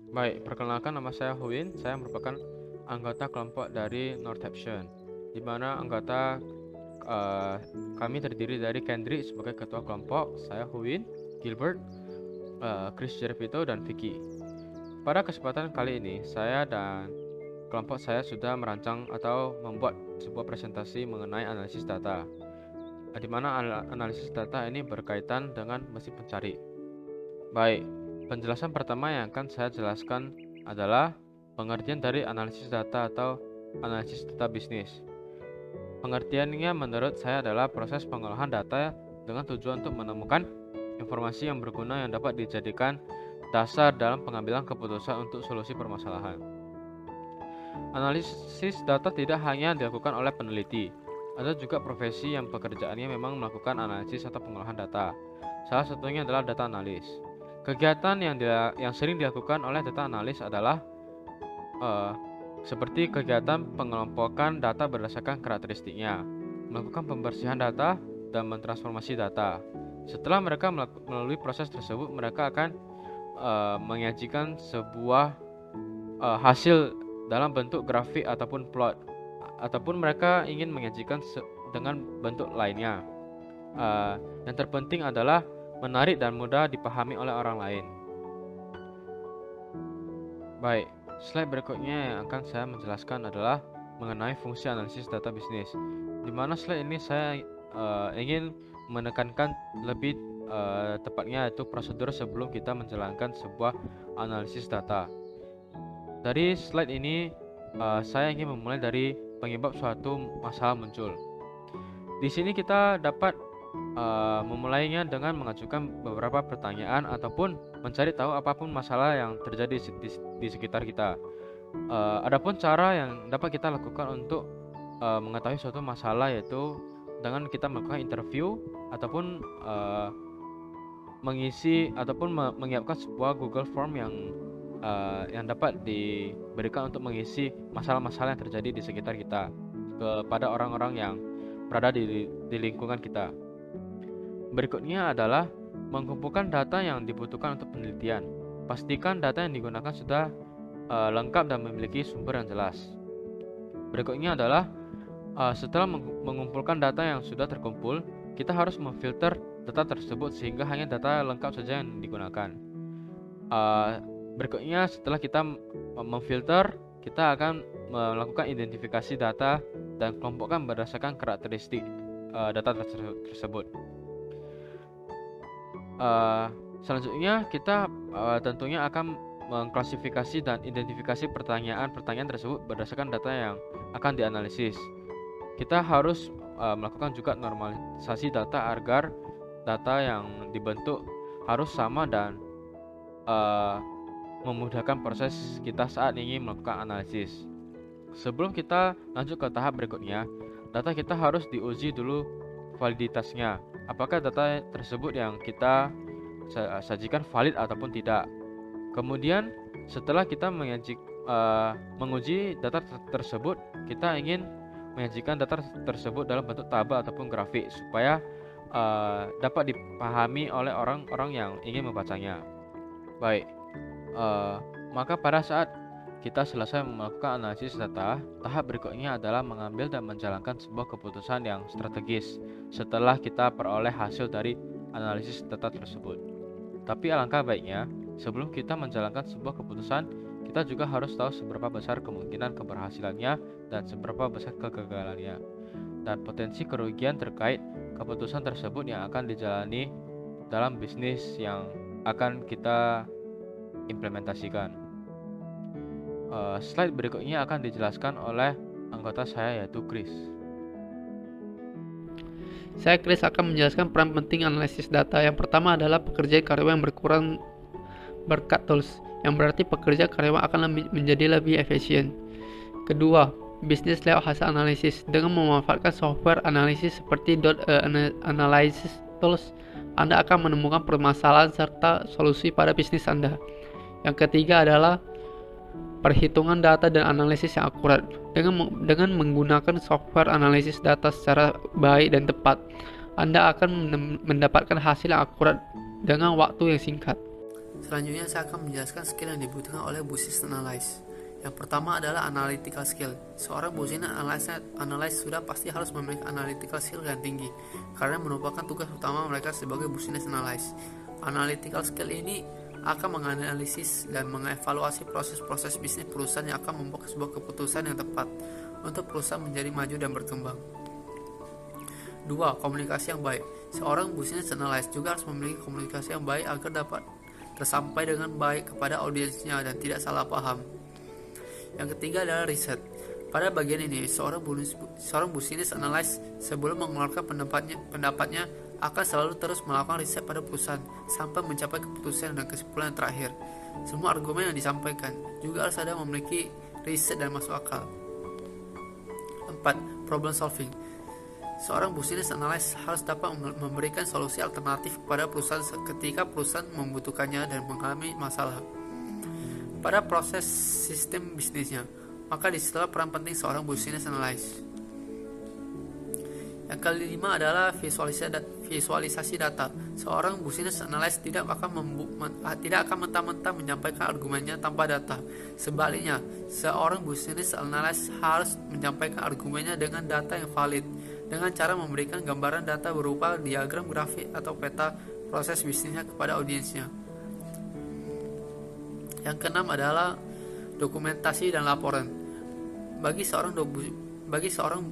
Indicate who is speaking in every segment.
Speaker 1: Baik, perkenalkan nama saya Huin. Saya merupakan anggota kelompok dari Northampton, di mana eh, kami terdiri dari Kendrick sebagai ketua kelompok, saya Huin, Gilbert, Chris Jervito, dan Vicky. Pada kesempatan kali ini, saya dan kelompok saya sudah merancang atau membuat sebuah presentasi mengenai analisis data, di mana analisis data ini berkaitan dengan mesin pencari. Baik, penjelasan pertama yang akan saya jelaskan adalah pengertian dari analisis data atau analisis data bisnis. Pengertiannya menurut saya adalah proses pengolahan data dengan tujuan untuk menemukan informasi yang berguna yang dapat dijadikan dasar dalam pengambilan keputusan untuk solusi permasalahan. Analisis data tidak hanya dilakukan oleh peneliti, ada juga profesi yang pekerjaannya memang melakukan analisis atau pengolahan data. Salah satunya adalah data analis. Kegiatan yang sering dilakukan oleh data analis adalah eh, seperti kegiatan pengelompokan data berdasarkan karakteristiknya, melakukan pembersihan data, dan mentransformasi data. Setelah mereka melalui proses tersebut, mereka akan menyajikan sebuah hasil dalam bentuk grafik ataupun plot, ataupun mereka ingin menyajikan dengan bentuk lainnya. Yang terpenting adalah menarik dan mudah dipahami oleh orang lain. Baik, slide berikutnya yang akan saya menjelaskan adalah mengenai fungsi analisis data bisnis. Di mana slide ini saya ingin menekankan lebih tepatnya yaitu prosedur sebelum kita menjalankan sebuah analisis data. Dari slide ini saya ingin memulai dari penyebab suatu masalah muncul. Di sini kita dapat memulainya dengan mengajukan beberapa pertanyaan ataupun mencari tahu apapun masalah yang terjadi di sekitar kita. Adapun cara yang dapat kita lakukan untuk mengetahui suatu masalah yaitu dengan kita melakukan interview ataupun mengisi ataupun menyiapkan sebuah Google Form yang dapat diberikan untuk mengisi masalah-masalah yang terjadi di sekitar kita kepada orang-orang yang berada di lingkungan kita. Berikutnya adalah mengumpulkan data yang dibutuhkan untuk penelitian. Pastikan data yang digunakan sudah lengkap dan memiliki sumber yang jelas. Berikutnya adalah setelah mengumpulkan data yang sudah terkumpul, kita harus memfilter data tersebut sehingga hanya data lengkap saja yang digunakan. Berikutnya setelah kita memfilter, kita akan melakukan identifikasi data dan kelompokkan berdasarkan karakteristik data tersebut. Selanjutnya kita tentunya akan mengklasifikasi dan identifikasi pertanyaan-pertanyaan tersebut berdasarkan data yang akan dianalisis. Kita harus melakukan juga normalisasi data agar data yang dibentuk harus sama dan memudahkan proses kita saat ingin melakukan analisis. Sebelum kita lanjut ke tahap berikutnya, data kita harus diuji dulu validitasnya. Apakah data tersebut yang kita sajikan valid ataupun tidak. Kemudian setelah kita menguji data tersebut, kita ingin menyajikan data tersebut dalam bentuk tabel ataupun grafik supaya dapat dipahami oleh orang-orang yang ingin membacanya. Baik, maka pada saat kita selesai melakukan analisis data, tahap berikutnya adalah mengambil dan menjalankan sebuah keputusan yang strategis setelah kita peroleh hasil dari analisis data tersebut. Tapi alangkah baiknya, sebelum kita menjalankan sebuah keputusan, kita juga harus tahu seberapa besar kemungkinan keberhasilannya dan seberapa besar kegagalannya, dan potensi kerugian terkait keputusan tersebut yang akan dijalani dalam bisnis yang akan kita implementasikan. Slide berikutnya akan dijelaskan oleh anggota saya yaitu Chris.
Speaker 2: Saya Chris akan menjelaskan peran penting analisis data. Yang pertama adalah pekerjaan karyawan yang berkurang berkat tools, yang berarti pekerja karyawan akan menjadi lebih efisien. Kedua, bisnis lewat hasil analisis. Dengan memanfaatkan software analisis seperti analysis tools, Anda akan menemukan permasalahan serta solusi pada bisnis Anda. Yang ketiga adalah perhitungan data dan analisis yang akurat. Dengan menggunakan software analisis data secara baik dan tepat, Anda akan mendapatkan hasil yang akurat dengan waktu yang singkat. Selanjutnya saya akan menjelaskan skill yang dibutuhkan oleh business analyst. Yang pertama adalah analytical skill. Seorang business analyst sudah pasti harus memiliki analytical skill yang tinggi, karena merupakan tugas utama mereka sebagai business analyst. Analytical skill ini akan menganalisis dan mengevaluasi proses-proses bisnis perusahaan yang akan membuat sebuah keputusan yang tepat untuk perusahaan menjadi maju dan berkembang. 2. Komunikasi yang baik. Seorang business analyst juga harus memiliki komunikasi yang baik agar dapat tersampai dengan baik kepada audiensnya dan tidak salah paham. Yang ketiga adalah riset. Pada bagian ini, seorang business analyst sebelum mengeluarkan pendapatnya akan selalu terus melakukan riset pada perusahaan sampai mencapai keputusan dan kesimpulan yang terakhir. Semua argumen yang disampaikan juga harus ada memiliki riset dan masuk akal. 4. Problem solving. Seorang business analyst harus dapat memberikan solusi alternatif kepada perusahaan ketika perusahaan membutuhkannya dan mengalami masalah pada proses sistem bisnisnya. Maka disitulah peran penting seorang business analyst. Yang kelima adalah visualisasi data. Seorang business analyst tidak akan mentah-mentah menyampaikan argumennya tanpa data. Sebaliknya, seorang business analyst harus menyampaikan argumennya dengan data yang valid, dengan cara memberikan gambaran data berupa diagram grafik atau peta proses bisnisnya kepada audiensnya. Yang keenam adalah dokumentasi dan laporan. Bagi seorang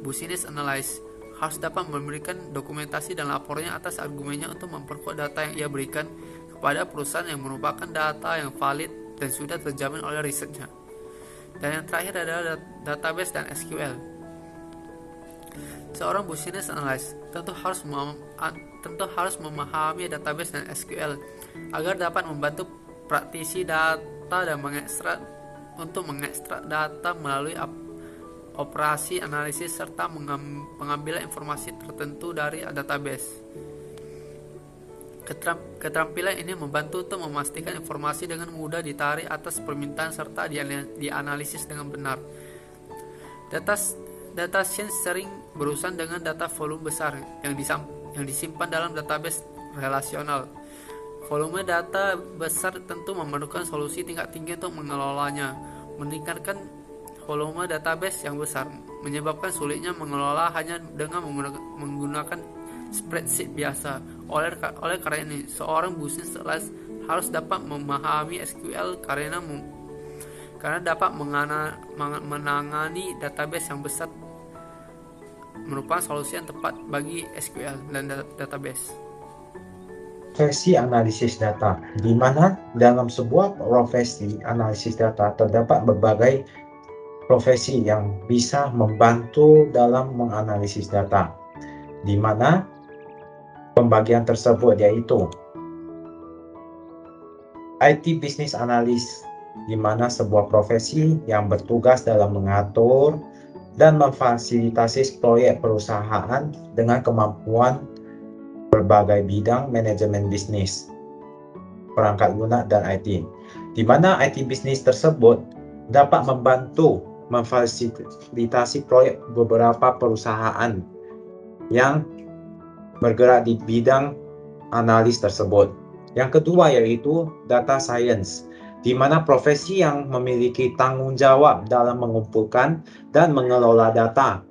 Speaker 2: business analyst harus dapat memberikan dokumentasi dan laporannya atas argumennya untuk memperkuat data yang ia berikan kepada perusahaan yang merupakan data yang valid dan sudah terjamin oleh risetnya. Dan yang terakhir adalah database dan SQL. Seorang business analyst tentu harus memahami database dan SQL agar dapat membantu praktisi data dan mengekstrak data melalui operasi analisis serta pengambilan informasi tertentu dari database. Keterampilan ini membantu untuk memastikan informasi dengan mudah ditarik atas permintaan serta dianalisis dengan benar. Data science sering berurusan dengan data volume besar yang disimpan dalam database relasional. Volume data besar tentu memerlukan solusi tingkat tinggi untuk mengelolanya. Meningkatkan volume database yang besar menyebabkan sulitnya mengelola hanya dengan menggunakan spreadsheet biasa. Oleh karena ini, seorang business analyst harus dapat memahami SQL karena dapat menangani database yang besar merupakan solusi yang tepat bagi SQL dan database.
Speaker 3: Profesi analisis data, di mana dalam sebuah profesi analisis data terdapat berbagai profesi yang bisa membantu dalam menganalisis data, di mana pembagian tersebut yaitu IT Business Analyst, di mana sebuah profesi yang bertugas dalam mengatur dan memfasilitasi proyek perusahaan dengan kemampuan berbagai bidang manajemen bisnis, perangkat lunak, dan IT, di mana IT bisnis tersebut dapat membantu memfasilitasi proyek beberapa perusahaan yang bergerak di bidang analis tersebut. Yang kedua yaitu data science, di mana profesi yang memiliki tanggung jawab dalam mengumpulkan dan mengelola data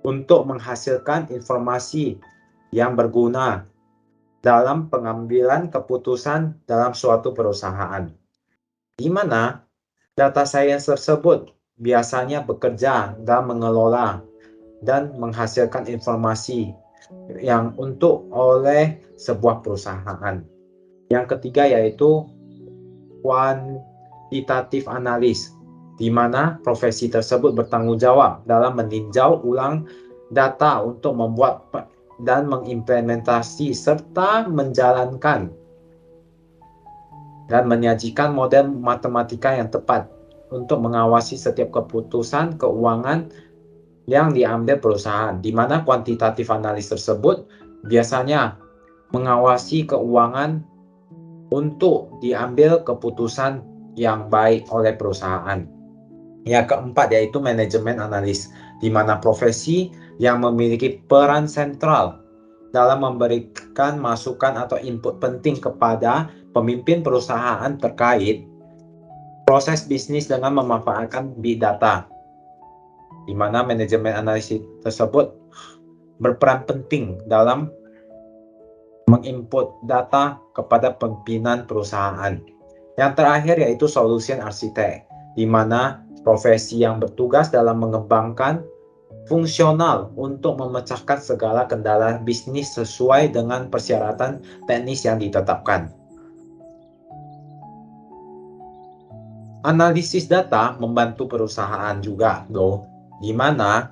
Speaker 3: untuk menghasilkan informasi yang berguna dalam pengambilan keputusan dalam suatu perusahaan, di mana data science tersebut biasanya bekerja dalam mengelola dan menghasilkan informasi yang oleh sebuah perusahaan. Yang ketiga yaitu quantitative analyst, di mana profesi tersebut bertanggung jawab dalam meninjau ulang data untuk membuat dan mengimplementasi serta menjalankan dan menyajikan model matematika yang tepat untuk mengawasi setiap keputusan keuangan yang diambil perusahaan, di mana quantitative analysis tersebut biasanya mengawasi keuangan untuk diambil keputusan yang baik oleh perusahaan. Yang keempat yaitu manajemen analis, di mana profesi yang memiliki peran sentral dalam memberikan masukan atau input penting kepada pemimpin perusahaan terkait proses bisnis dengan memanfaatkan big data, di mana manajemen analisis tersebut berperan penting dalam menginput data kepada pimpinan perusahaan. Yang terakhir yaitu solution architect, di mana profesi yang bertugas dalam mengembangkan fungsional untuk memecahkan segala kendala bisnis sesuai dengan persyaratan teknis yang ditetapkan. Analisis data membantu perusahaan juga, loh, di mana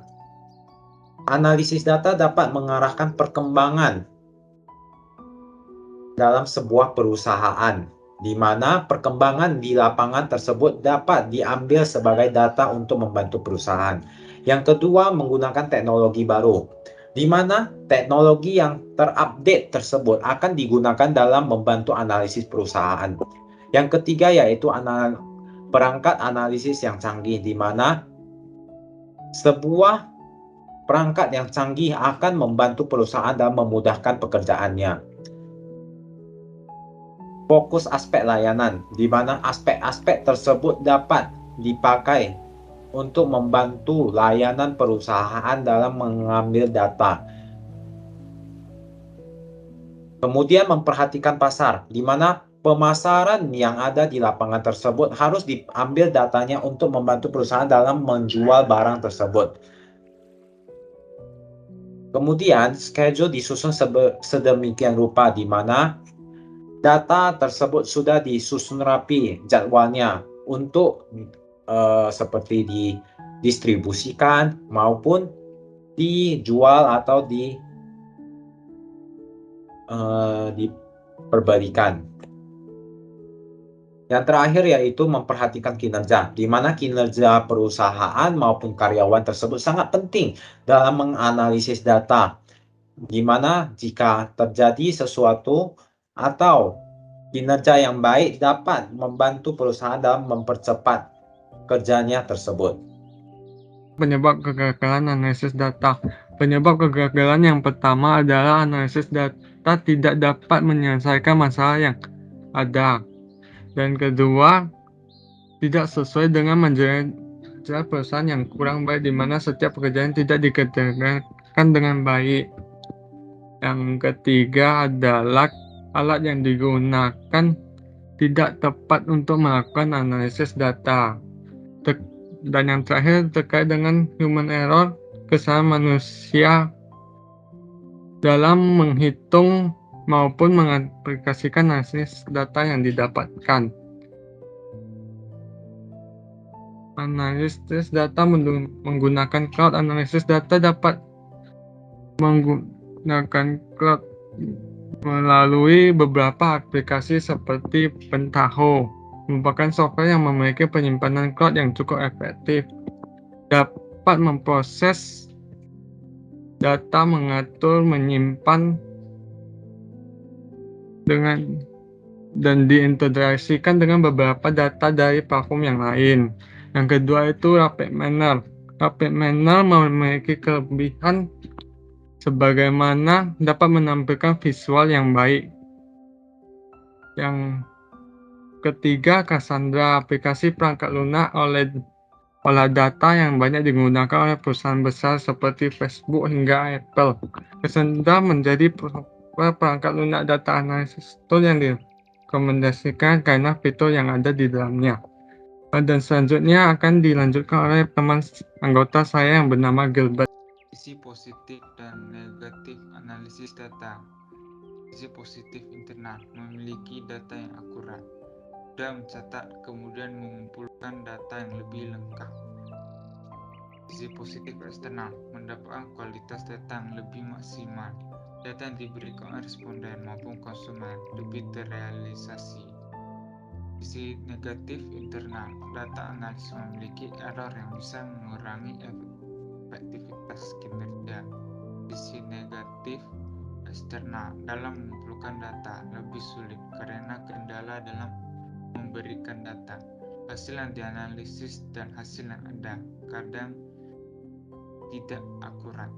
Speaker 3: analisis data dapat mengarahkan perkembangan dalam sebuah perusahaan, di mana perkembangan di lapangan tersebut dapat diambil sebagai data untuk membantu perusahaan. Yang kedua, menggunakan teknologi baru, di mana teknologi yang terupdate tersebut akan digunakan dalam membantu analisis perusahaan. Yang ketiga yaitu perangkat analisis yang canggih, di mana sebuah perangkat yang canggih akan membantu perusahaan dalam memudahkan pekerjaannya. Fokus aspek layanan, di mana aspek-aspek tersebut dapat dipakai untuk membantu layanan perusahaan dalam mengambil data. Kemudian memperhatikan pasar, di mana pemasaran yang ada di lapangan tersebut harus diambil datanya untuk membantu perusahaan dalam menjual barang tersebut. Kemudian schedule disusun sedemikian rupa, di mana data tersebut sudah disusun rapi jadwalnya untuk seperti didistribusikan maupun dijual atau diperbalikan. Yang terakhir yaitu memperhatikan kinerja, di mana kinerja perusahaan maupun karyawan tersebut sangat penting dalam menganalisis data, di mana jika terjadi sesuatu atau kinerja yang baik dapat membantu perusahaan dalam mempercepat kerjanya tersebut.
Speaker 4: Penyebab kegagalan analisis data. Penyebab kegagalan yang pertama adalah analisis data tidak dapat menyelesaikan masalah yang ada. Dan kedua, tidak sesuai dengan manajerial perusahaan yang kurang baik, di mana setiap pekerjaan tidak dikerjakan dengan baik. Yang ketiga adalah alat yang digunakan tidak tepat untuk melakukan analisis data. Dan yang terakhir terkait dengan human error, kesalahan manusia dalam menghitung maupun mengaplikasikan analisis data yang didapatkan. Analisis data menggunakan cloud. Analisis data dapat menggunakan cloud melalui beberapa aplikasi seperti Pentaho, merupakan software yang memiliki penyimpanan cloud yang cukup efektif, dapat memproses data, mengatur, menyimpan dan diintegrasikan dengan beberapa data dari platform yang lain. Yang kedua itu Rapid Manner. Rapid Manner memiliki kelebihan sebagaimana dapat menampilkan visual yang baik. Yang ketiga, Cassandra, aplikasi perangkat lunak olah data yang banyak digunakan oleh perusahaan besar seperti Facebook hingga Apple. Cassandra menjadi perangkat lunak data analysis tool yang direkomendasikan karena fitur yang ada di dalamnya. Dan selanjutnya akan dilanjutkan oleh teman anggota saya yang bernama Gilbert.
Speaker 5: Sisi positif dan negatif analisis data. Sisi positif internal, memiliki data yang akurat, mudah mencatat, kemudian mengumpulkan data yang lebih lengkap. Sisi positif eksternal, mendapatkan kualitas data yang lebih maksimal. Data yang diberikan oleh responden maupun konsumen lebih terrealisasi. Sisi negatif internal, data analisis memiliki error yang bisa mengurangi efektivitas kinerja. Sisi negatif eksternal, dalam mengumpulkan data lebih sulit karena kendala dalam memberikan data. Hasil yang dianalisis dan hasil yang ada kadang tidak akurat.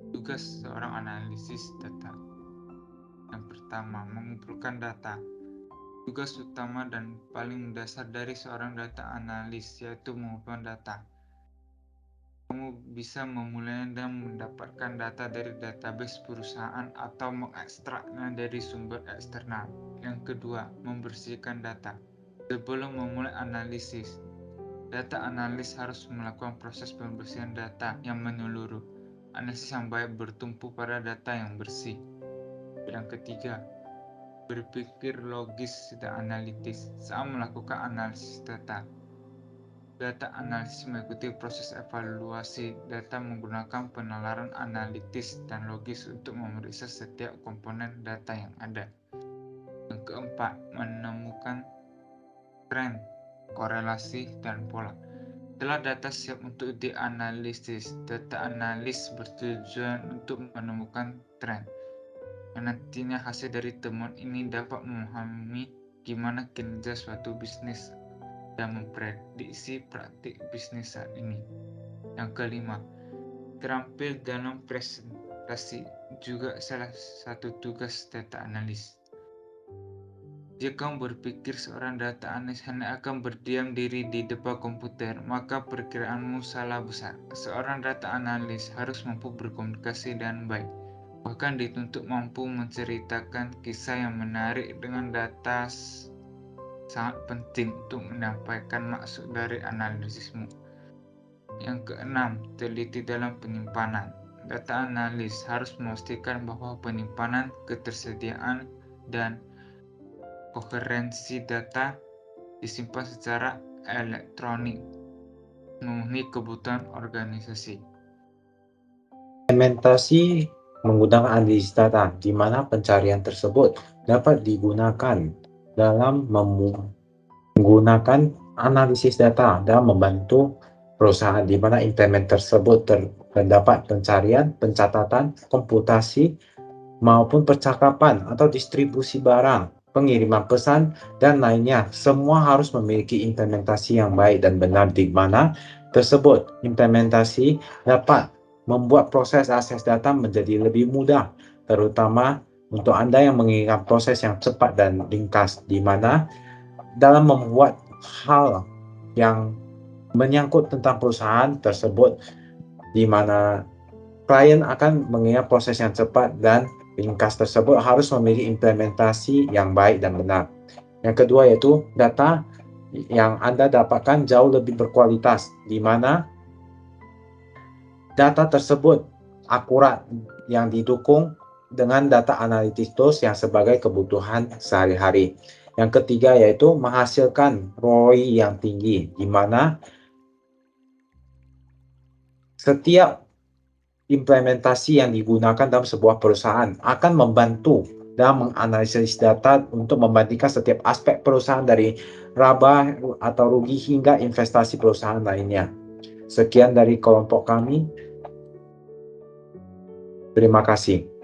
Speaker 5: Tugas seorang analisis data. Yang pertama, mengumpulkan data. Tugas utama dan paling mendasar dari seorang data analis yaitu mengumpulkan data. Kamu bisa memulai dan mendapatkan data dari database perusahaan atau mengekstraknya dari sumber eksternal. Yang kedua, membersihkan data. Sebelum memulai analisis, data analis harus melakukan proses pembersihan data yang menyeluruh. Analisis yang baik bertumpu pada data yang bersih. Yang ketiga, berpikir logis dan analitis saat melakukan analisis data. Data analisis mengikuti proses evaluasi data menggunakan penalaran analitis dan logis untuk memeriksa setiap komponen data yang ada. Yang keempat, menemukan tren, korelasi, dan pola. Setelah data siap untuk dianalisis, data analis bertujuan untuk menemukan tren. Nantinya hasil dari temuan ini dapat memahami gimana kinerja suatu bisnis dan memprediksi praktik bisnis saat ini. Yang kelima, terampil dalam presentasi juga salah satu tugas data analis. Jika kamu berpikir seorang data analis hanya akan berdiam diri di depan komputer, maka perkiraanmu salah besar. Seorang data analis harus mampu berkomunikasi dengan baik, bahkan dituntut mampu menceritakan kisah yang menarik dengan data sangat penting untuk menyampaikan maksud dari analisismu. Yang keenam, teliti dalam penyimpanan. Data analis harus memastikan bahwa penyimpanan, ketersediaan, dan koherensi data disimpan secara elektronik, memenuhi kebutuhan organisasi.
Speaker 3: Implementasi menggunakan analisis data, di mana pencarian tersebut dapat digunakan dalam menggunakan analisis data dan membantu perusahaan, di mana implement tersebut terdapat pencarian, pencatatan, komputasi, maupun percakapan atau distribusi barang, pengiriman pesan, dan lainnya. Semua harus memiliki implementasi yang baik dan benar, di mana tersebut implementasi dapat membuat proses akses data menjadi lebih mudah, terutama untuk Anda yang menginginkan proses yang cepat dan ringkas, di mana dalam membuat hal yang menyangkut tentang perusahaan tersebut, di mana klien akan menginginkan proses yang cepat dan ringkas tersebut harus memiliki implementasi yang baik dan benar. Yang kedua yaitu data yang Anda dapatkan jauh lebih berkualitas, di mana data tersebut akurat yang didukung dengan data analitis tools yang sebagai kebutuhan sehari-hari. Yang ketiga yaitu menghasilkan ROI yang tinggi, di mana setiap implementasi yang digunakan dalam sebuah perusahaan akan membantu dalam menganalisis data untuk membandingkan setiap aspek perusahaan dari laba atau rugi hingga investasi perusahaan lainnya. Sekian dari kelompok kami. Terima kasih.